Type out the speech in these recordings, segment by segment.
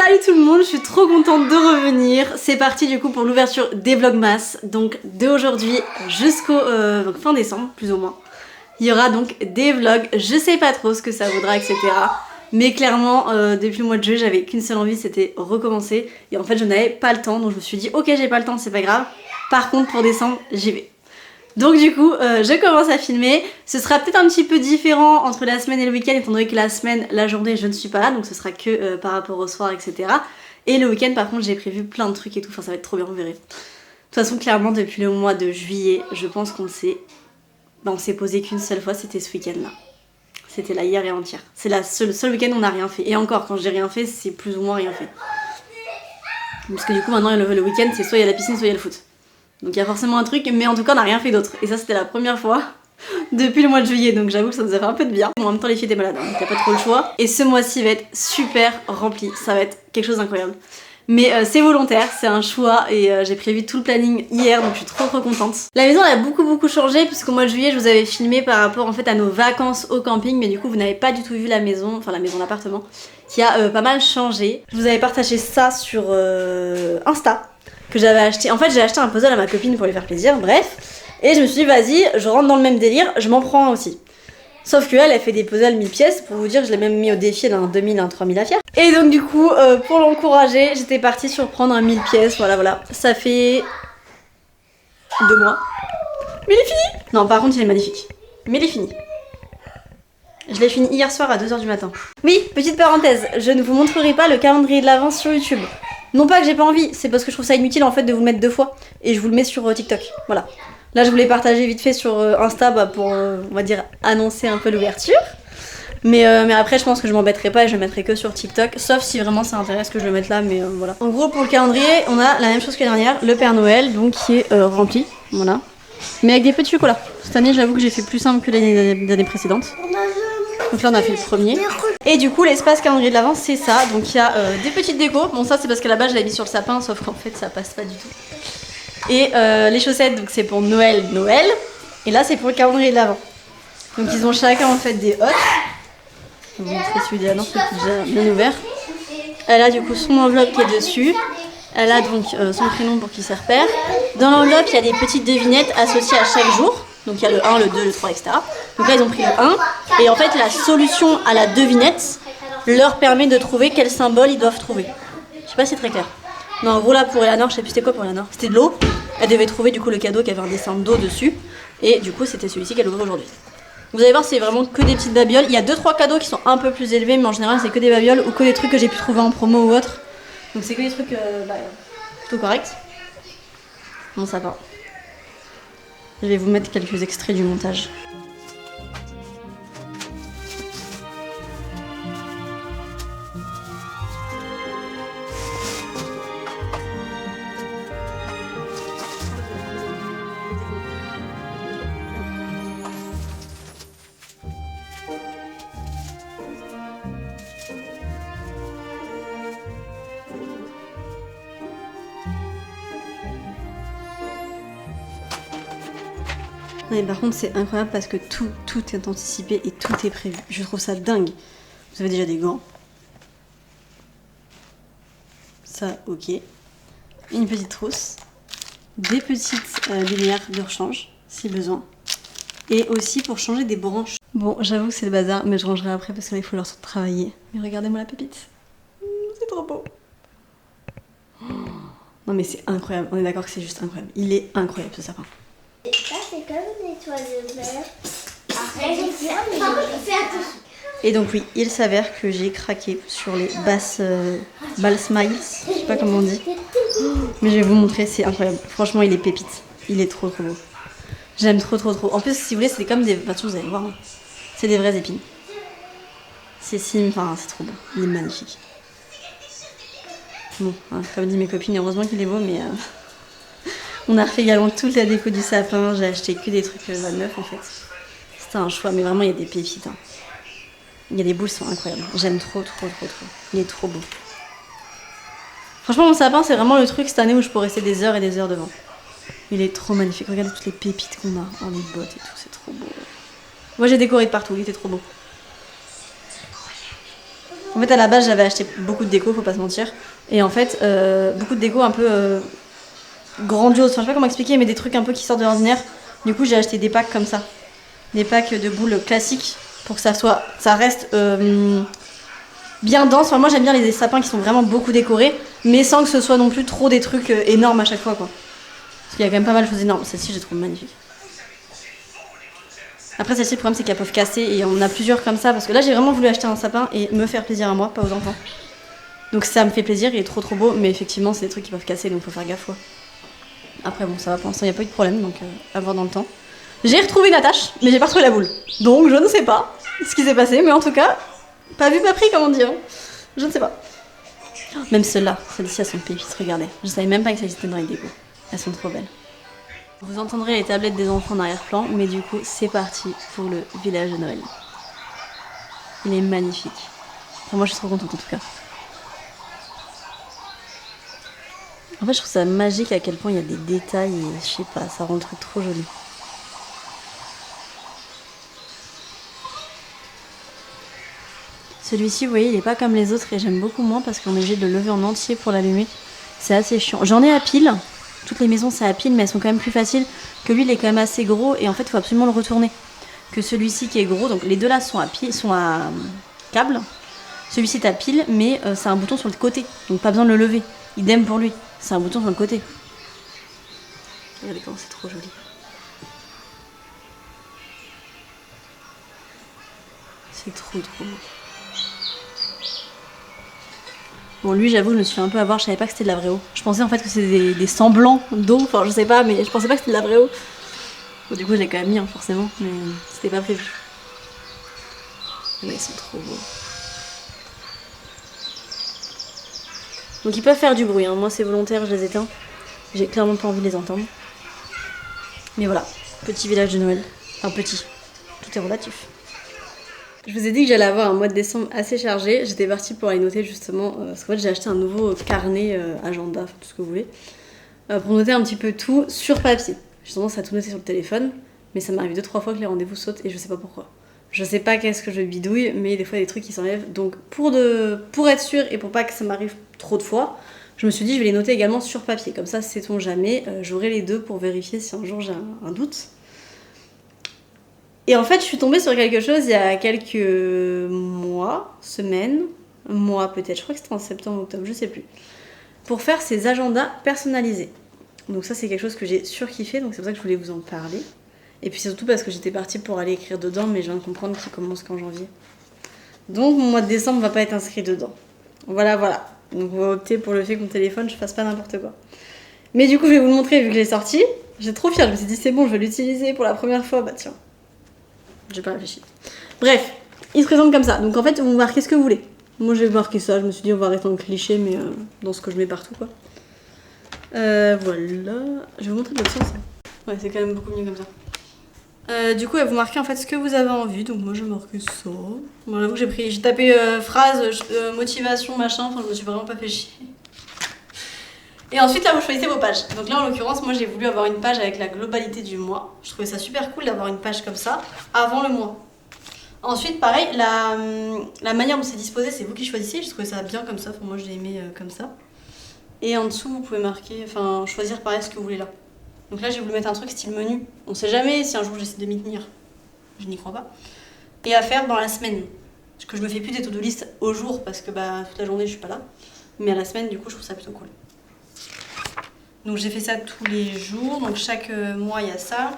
Salut tout le monde, je suis trop contente de revenir. C'est parti du coup pour l'ouverture des Vlogmas. Donc de aujourd'hui jusqu'au fin décembre plus ou moins. Il y aura donc des vlogs, je sais pas trop ce que ça vaudra etc. Mais clairement depuis le mois de juillet j'avais qu'une seule envie, c'était recommencer. Et en fait je n'avais pas le temps donc je me suis dit ok j'ai pas le temps c'est pas grave. Par contre pour décembre j'y vais. Donc du coup je commence à filmer. Ce sera peut-être un petit peu différent entre la semaine et le week-end étant donné que la semaine, la journée je ne suis pas là. Donc ce sera que par rapport au soir etc. Et le week-end par contre j'ai prévu plein de trucs et tout. Enfin ça va être trop bien, vous verrez. De toute façon clairement depuis le mois de juillet je pense qu'on s'est posé qu'une seule fois, c'était ce week-end là. C'était là hier et entière. C'est le seul week-end où on n'a rien fait. Et encore quand j'ai rien fait c'est plus ou moins rien fait. Parce que du coup maintenant le week-end c'est soit il y a la piscine soit il y a le foot. Donc il y a forcément un truc, mais en tout cas on n'a rien fait d'autre. Et ça c'était la première fois depuis le mois de juillet, donc j'avoue que ça nous a fait un peu de bien. Bon, en même temps les filles étaient malades, hein, donc il n'y a pas trop le choix. Et ce mois-ci va être super rempli, ça va être quelque chose d'incroyable. Mais c'est volontaire, c'est un choix et j'ai prévu tout le planning hier, donc je suis trop contente. La maison elle a beaucoup changé puisqu'au mois de juillet je vous avais filmé par rapport en fait à nos vacances au camping, mais du coup vous n'avez pas du tout vu la maison, enfin la maison d'appartement, qui a pas mal changé. Je vous avais partagé ça sur Insta. Que j'avais acheté. En fait j'ai acheté un puzzle à ma copine pour lui faire plaisir, bref. Et je me suis dit vas-y, je rentre dans le même délire, je m'en prends un aussi. Sauf qu'elle, elle fait des puzzles 1000 pièces, pour vous dire, je l'ai même mis au défi d'un 2000, un 3000 à faire. Et donc du coup, pour l'encourager, j'étais partie sur prendre un 1000 pièces, voilà. Ça fait 2 mois. Mais il est fini! Non, par contre il est magnifique. Mais il est fini. Je l'ai fini hier soir à 2h du matin. Oui, petite parenthèse, je ne vous montrerai pas le calendrier de l'avant sur YouTube. Non pas que j'ai pas envie, c'est parce que je trouve ça inutile en fait de vous le mettre 2 fois. Et je vous le mets sur TikTok, voilà. Là je voulais partager vite fait sur Insta pour, on va dire, annoncer un peu l'ouverture. Mais après je pense que je m'embêterai pas et je le mettrai que sur TikTok. Sauf si vraiment ça intéresse que je le mette là, mais voilà. En gros pour le calendrier, on a la même chose que la dernière, le Père Noël, donc qui est rempli, voilà. Mais avec des petits chocolats. Cette année j'avoue que j'ai fait plus simple que l'année précédente. Donc là on a fait le premier. Et du coup l'espace calendrier de l'avant c'est ça. Donc il y a des petites décos. Bon ça c'est parce qu'à la base je l'avais mis sur le sapin, sauf qu'en fait ça passe pas du tout. Et les chaussettes donc c'est pour Noël. Et là c'est pour le calendrier de l'avant. Donc ils ont chacun en fait des hottes. Je vais vous montrer celui de la Nord qui est déjà bien ouvert. Elle a du coup son enveloppe qui est dessus. Elle a donc son prénom pour qu'il se repère. Dans l'enveloppe il y a des petites devinettes associées à chaque jour. Donc il y a le 1, le 2, le 3, etc. Donc là ils ont pris le 1. Et en fait la solution à la devinette leur permet de trouver quel symbole ils doivent trouver. Je sais pas si c'est très clair. Non en gros là pour Eleanor, je sais plus c'était quoi pour Eleanor. C'était de l'eau. Elle devait trouver du coup le cadeau qui avait un dessin d'eau dessus. Et du coup c'était celui-ci qu'elle ouvrait aujourd'hui. Vous allez voir c'est vraiment que des petites babioles. Il y a 2-3 cadeaux qui sont un peu plus élevés. Mais en général c'est que des babioles ou que des trucs que j'ai pu trouver en promo ou autre. Donc c'est que des trucs plutôt corrects. Bon ça va. Je vais vous mettre quelques extraits du montage. Mais par contre c'est incroyable parce que tout est anticipé et tout est prévu. Je trouve ça dingue. Vous avez déjà des gants. Ça ok. Une petite trousse. Des petites lumières de rechange si besoin. Et aussi pour changer des branches. Bon j'avoue que c'est le bazar mais je rangerai après parce que là il faut leur travailler. Mais regardez-moi la pépite. C'est trop beau. Non mais c'est incroyable. On est d'accord que c'est juste incroyable. Il est incroyable ce sapin. Ça c'est comme une étoile de verre. Après, et donc oui, il s'avère que j'ai craqué sur les Ball Smiles, je sais pas comment on dit. Mais je vais vous montrer, c'est incroyable. Franchement, il est pépite. Il est trop beau. J'aime trop. En plus, si vous voulez, c'est comme des... Enfin, vous allez voir. Hein. C'est des vraies épines. C'est enfin, c'est trop beau. Il est magnifique. Bon, hein, comme disent mes copines, heureusement qu'il est beau, mais... On a refait également toute la déco du sapin. J'ai acheté que des trucs neufs en fait. C'était un choix, mais vraiment il y a des pépites. Hein. Il y a des boules, sont incroyables. J'aime trop. Il est trop beau. Franchement, mon sapin, c'est vraiment le truc cette année où je pourrais rester des heures et des heures devant. Il est trop magnifique. Regardez toutes les pépites qu'on a. Oh, les bottes et tout, c'est trop beau. Moi j'ai décoré de partout, il était trop beau. En fait, à la base, j'avais acheté beaucoup de déco, faut pas se mentir. Et en fait, beaucoup de déco un peu grandiose. Enfin, je sais pas comment expliquer, mais des trucs un peu qui sortent de l'ordinaire. Du coup, j'ai acheté des packs comme ça. Des packs de boules classiques pour que ça reste bien dense. Enfin, moi, j'aime bien les sapins qui sont vraiment beaucoup décorés, mais sans que ce soit non plus trop des trucs énormes à chaque fois, quoi. Parce qu'il y a quand même pas mal de choses énormes. Celle-ci, je la trouve magnifique. Après, celle-ci, le problème, c'est qu'elles peuvent casser et on a plusieurs comme ça. Parce que là, j'ai vraiment voulu acheter un sapin et me faire plaisir à moi, pas aux enfants. Donc ça me fait plaisir, il est trop beau, mais effectivement, c'est des trucs qui peuvent casser, donc faut faire gaffe, quoi. Après, bon, ça va, pour l'instant, il n'y a pas eu de problème, donc à voir dans le temps. J'ai retrouvé une attache, mais j'ai pas retrouvé la boule. Donc, je ne sais pas ce qui s'est passé, mais en tout cas, pas vu, pas pris, comme on dit. Hein. Je ne sais pas. Même celles-là, celles-ci, elles sont pépites, regardez. Je savais même pas que ça existait dans les décos. Elles sont trop belles. Vous entendrez les tablettes des enfants en arrière-plan, mais du coup, c'est parti pour le village de Noël. Il est magnifique. Enfin, moi, je suis trop contente, en tout cas. En fait, je trouve ça magique à quel point il y a des détails et je sais pas, ça rend le truc trop joli. Celui-ci, vous voyez, il est pas comme les autres et j'aime beaucoup moins parce qu'on est obligé de le lever en entier pour l'allumer. C'est assez chiant. J'en ai à pile. Toutes les maisons, c'est à pile, mais elles sont quand même plus faciles. Que lui, il est quand même assez gros et en fait, il faut absolument le retourner. Que celui-ci qui est gros, donc les deux là sont à pile, sont à câble. Celui-ci est à pile, mais c'est un bouton sur le côté, donc pas besoin de le lever. Idem pour lui, c'est un bouton sur le côté. Regardez comment c'est trop joli. C'est trop beau. Bon, lui, j'avoue, je me suis fait un peu avoir, je savais pas que c'était de la vraie eau. Je pensais en fait que c'était des semblants d'eau, enfin je sais pas, mais je pensais pas que c'était de la vraie eau. Bon, du coup, je l'ai quand même mis, hein, forcément, mais c'était pas prévu. Mais ils sont trop beaux. Donc ils peuvent faire du bruit, hein. Moi c'est volontaire, je les éteins. J'ai clairement pas envie de les entendre. Mais voilà, petit village de Noël. Enfin petit, tout est relatif. Je vous ai dit que j'allais avoir un mois de décembre assez chargé. J'étais partie pour aller noter justement, parce qu'en fait j'ai acheté un nouveau carnet, agenda, enfin, tout ce que vous voulez, pour noter un petit peu tout sur papier. J'ai tendance à tout noter sur le téléphone, mais ça m'arrive 2-3 fois que les rendez-vous sautent et je sais pas pourquoi. Je sais pas qu'est-ce que je bidouille, mais des fois il y a des trucs qui s'enlèvent. Donc pour être sûr et pour pas que ça m'arrive trop de fois, je me suis dit je vais les noter également sur papier. Comme ça, sait-on jamais, j'aurai les deux pour vérifier si un jour j'ai un doute. Et en fait, je suis tombée sur quelque chose il y a quelques mois, semaines, mois peut-être, je crois que c'était en septembre, octobre, je sais plus, pour faire ces agendas personnalisés. Donc ça, c'est quelque chose que j'ai surkiffé, donc c'est pour ça que je voulais vous en parler. Et puis surtout parce que j'étais partie pour aller écrire dedans, mais je viens de comprendre qu'il commence qu'en janvier. Donc mon mois de décembre va pas être inscrit dedans. Voilà. Donc on va opter pour le fait que mon téléphone, je fasse pas n'importe quoi. Mais du coup, je vais vous le montrer vu que je l'ai sorti. J'ai trop fière, je me suis dit c'est bon, je vais l'utiliser pour la première fois. Bah tiens, j'ai pas réfléchi. Bref, il se présente comme ça. Donc en fait, vous marquez ce que vous voulez. Moi j'ai marqué ça, je me suis dit on va rester en cliché, mais dans ce que je mets partout quoi. Voilà. Je vais vous montrer de l'autre sens. Ouais, c'est quand même beaucoup mieux comme ça. Du coup, vous marquez en fait ce que vous avez envie. Donc moi, j'ai marqué ça. Bon, j'avoue que j'ai tapé phrase, motivation, machin. Enfin, je me suis vraiment pas fait chier. Et ensuite, là, vous choisissez vos pages. Donc là, en l'occurrence, moi, j'ai voulu avoir une page avec la globalité du mois. Je trouvais ça super cool d'avoir une page comme ça avant le mois. Ensuite, pareil, la manière dont c'est disposé, c'est vous qui choisissez. Je trouvais ça bien comme ça. Enfin, moi, je l'ai aimé comme ça. Et en dessous, vous pouvez marquer, enfin, choisir pareil ce que vous voulez là. Donc là, j'ai voulu mettre un truc style menu. On sait jamais si un jour j'essaie de m'y tenir. Je n'y crois pas. Et à faire dans la semaine. Parce que je me fais plus des to-do list au jour parce que toute la journée, je suis pas là. Mais à la semaine, du coup, je trouve ça plutôt cool. Donc j'ai fait ça tous les jours. Donc chaque mois, il y a ça.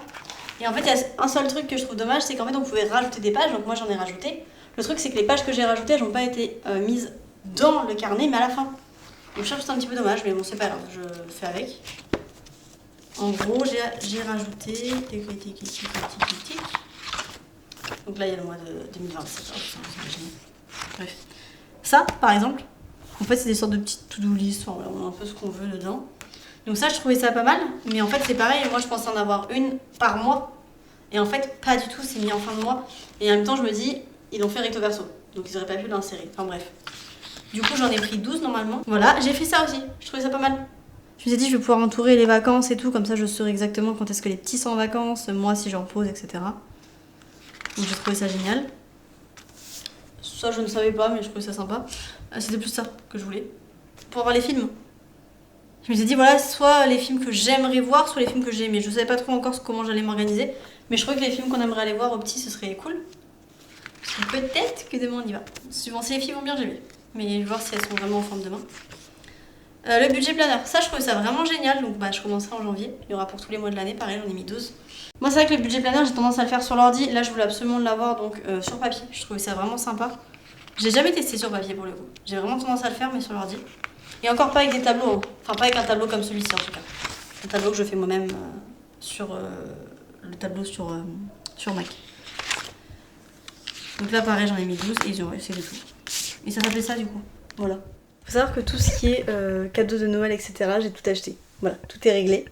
Et en fait, il y a un seul truc que je trouve dommage, c'est qu'en fait, on pouvait rajouter des pages. Donc moi, j'en ai rajouté. Le truc, c'est que les pages que j'ai rajoutées, elles n'ont pas été mises dans le carnet, mais à la fin. Donc je trouve ça un petit peu dommage, mais bon, c'est pas grave. Je fais avec. En gros, j'ai rajouté tic. Donc là, il y a le mois de 2027. Bref. Ça, par exemple, en fait, c'est des sortes de petites to-do list. On a un peu ce qu'on veut dedans. Donc ça, je trouvais ça pas mal. Mais en fait, c'est pareil. Moi, je pensais en avoir une par mois. Et en fait, pas du tout. C'est mis en fin de mois. Et en même temps, je me dis, ils l'ont fait recto verso. Donc, ils auraient pas pu l'insérer. Enfin, bref. Du coup, j'en ai pris 12 normalement. Voilà, j'ai fait ça aussi. Je trouvais ça pas mal. Je me suis dit, je vais pouvoir entourer les vacances et tout, comme ça je saurai exactement quand est-ce que les petits sont en vacances, moi si j'en pose, etc. Donc j'ai trouvé ça génial. Ça je ne savais pas mais je trouvais ça sympa. C'était plus ça que je voulais. Pour voir les films. Je me suis dit voilà, soit les films que j'aimerais voir, soit les films que j'ai aimés. Je savais pas trop encore comment j'allais m'organiser. Mais je trouvais que les films qu'on aimerait aller voir au petit ce serait cool. Peut-être que demain on y va. Suivant si les filles vont bien, j'ai vu. Mais je vais voir si elles sont vraiment en forme demain. Le budget planeur, ça je trouvais ça vraiment génial. Donc je commencerai en janvier. Il y aura pour tous les mois de l'année, pareil, j'en ai mis 12. Moi c'est vrai que le budget planeur, j'ai tendance à le faire sur l'ordi. Là je voulais absolument l'avoir donc sur papier. Je trouvais ça vraiment sympa. J'ai jamais testé sur papier pour le coup. J'ai vraiment tendance à le faire mais sur l'ordi. Et encore pas avec des tableaux. Hein. Enfin pas avec un tableau comme celui-ci en tout cas. Un tableau que je fais moi-même sur le tableau sur Mac. Donc là pareil j'en ai mis 12 et ils ont réussi le tout. Et ça s'appelait ça du coup. Voilà. Faut savoir que tout ce qui est cadeaux de Noël etc. j'ai tout acheté. Voilà, tout est réglé.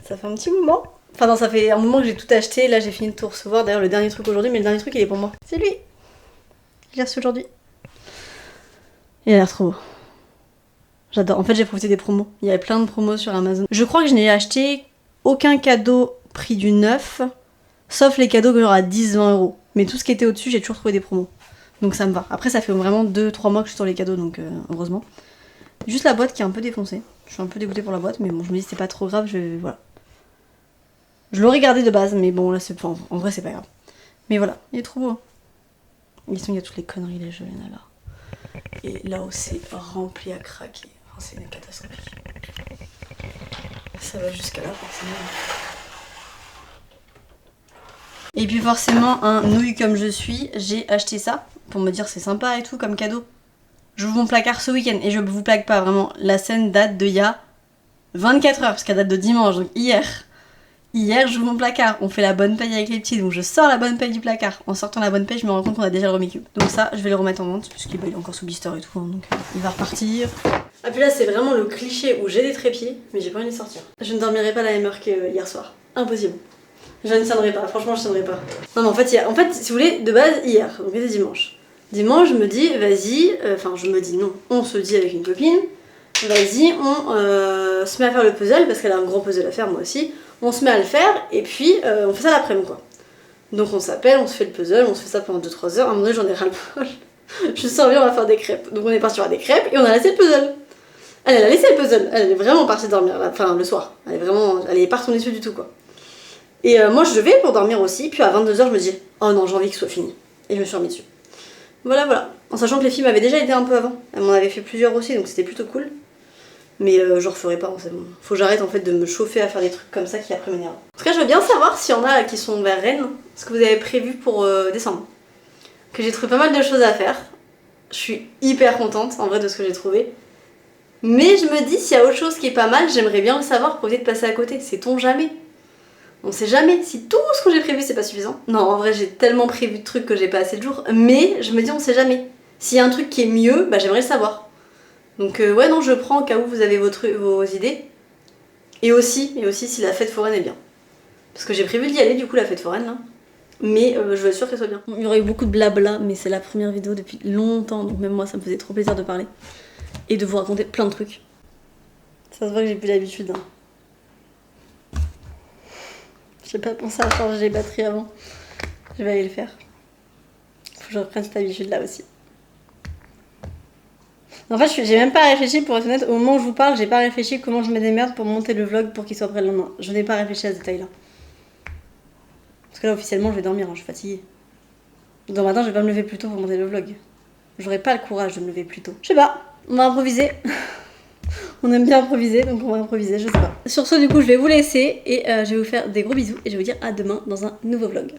Ça fait un petit moment. Enfin non, ça fait un moment que j'ai tout acheté. Là j'ai fini de tout recevoir. D'ailleurs le dernier truc aujourd'hui, mais le dernier truc il est pour moi. C'est lui. Je l'ai reçu aujourd'hui. Il a l'air trop beau. J'adore. En fait j'ai profité des promos. Il y avait plein de promos sur Amazon. Je crois que je n'ai acheté aucun cadeau prix du neuf. Sauf les cadeaux que j'aurai à 10-20 euros. Mais tout ce qui était au-dessus, j'ai toujours trouvé des promos. Donc ça me va. Après, ça fait vraiment 2-3 mois que je suis sur les cadeaux, donc heureusement. Juste la boîte qui est un peu défoncée. Je suis un peu dégoûtée pour la boîte, mais bon, je me dis c'est pas trop grave, voilà. Je l'aurais gardé de base, mais bon, là, en vrai, c'est pas grave. Mais voilà, il est trop beau. Il y a toutes les conneries, les jeux, il y en a là. Et là-haut, c'est rempli à craquer. Enfin, c'est une catastrophe. Ça va jusqu'à là, forcément. Et puis forcément, un nouille comme je suis, j'ai acheté ça pour me dire c'est sympa et tout comme cadeau. J'ouvre mon placard ce week-end et je vous plaque pas vraiment. La scène date de il y a 24 heures parce qu'elle date de dimanche, donc hier. Hier, j'ouvre mon placard, on fait la bonne paye avec les petits, donc je sors la bonne paye du placard. En sortant la bonne paye, je me rends compte qu'on a déjà le Rumicube. Donc ça, je vais le remettre en vente puisqu'il est encore sous blister et tout, hein, donc il va repartir. Ah puis là, c'est vraiment le cliché où j'ai des trépieds, mais j'ai pas envie de les sortir. Je ne dormirai pas la même heure que hier soir. Impossible. Je ne tiendrai pas, franchement je tiendrai pas. Non mais en fait, si vous voulez, de base hier, donc c'était dimanche. Dimanche je me dis, vas-y, je me dis non, on se dit avec une copine, vas-y, on se met à faire le puzzle, parce qu'elle a un gros puzzle à faire, moi aussi. On se met à le faire, et puis on fait ça l'après-midi quoi. Donc on s'appelle, on se fait le puzzle, on se fait ça pendant 2-3 heures, à un moment donné j'en ai ras-le-bol. Je suis envie, on va faire des crêpes. Donc on est parti faire des crêpes, et on a laissé le puzzle. Elle a laissé le puzzle, elle est vraiment partie dormir, le soir. Elle est pas retournée dessus du tout quoi. Et moi je vais pour dormir aussi, puis à 22h je me dis oh non j'ai envie que ce soit fini. Et je me suis remis dessus. Voilà. En sachant que les filles m'avaient déjà aidé un peu avant. Elles m'en avaient fait plusieurs aussi donc c'était plutôt cool. Mais je referai pas, c'est bon. Faut que j'arrête en fait de me chauffer à faire des trucs comme ça qui après m'énervent. En tout cas je veux bien savoir s'il y en a qui sont vers Rennes, ce que vous avez prévu pour décembre. Que j'ai trouvé pas mal de choses à faire. Je suis hyper contente en vrai de ce que j'ai trouvé. Mais je me dis s'il y a autre chose qui est pas mal, j'aimerais bien le savoir pour éviter de passer à côté. Sait-on jamais? On sait jamais si tout ce que j'ai prévu c'est pas suffisant. Non, en vrai j'ai tellement prévu de trucs que j'ai pas assez de jours, mais je me dis on sait jamais. S'il y a un truc qui est mieux, bah j'aimerais le savoir. Donc ouais non je prends au cas où vous avez vos idées. Et aussi si la fête foraine est bien. Parce que j'ai prévu d'y aller du coup la fête foraine là. Mais je veux être sûre qu'elle soit bien. Il y aurait eu beaucoup de blabla, mais c'est la première vidéo depuis longtemps, donc même moi ça me faisait trop plaisir de parler. Et de vous raconter plein de trucs. Ça se voit que j'ai plus l'habitude. Hein. J'ai pas pensé à changer les batteries avant. Je vais aller le faire. Faut que je reprenne cette habitude là aussi. En fait, j'ai même pas réfléchi, pour être honnête, au moment où je vous parle, j'ai pas réfléchi comment je me démerde pour monter le vlog pour qu'il soit prêt le lendemain. Je n'ai pas réfléchi à ce détail là. Parce que là, officiellement, je vais dormir, hein, je suis fatiguée. Demain matin, je vais pas me lever plus tôt pour monter le vlog. J'aurais pas le courage de me lever plus tôt. Je sais pas, on va improviser. On aime bien improviser, donc on va improviser, je sais pas. Sur ce, du coup, je vais vous laisser et je vais vous faire des gros bisous et je vais vous dire à demain dans un nouveau vlog.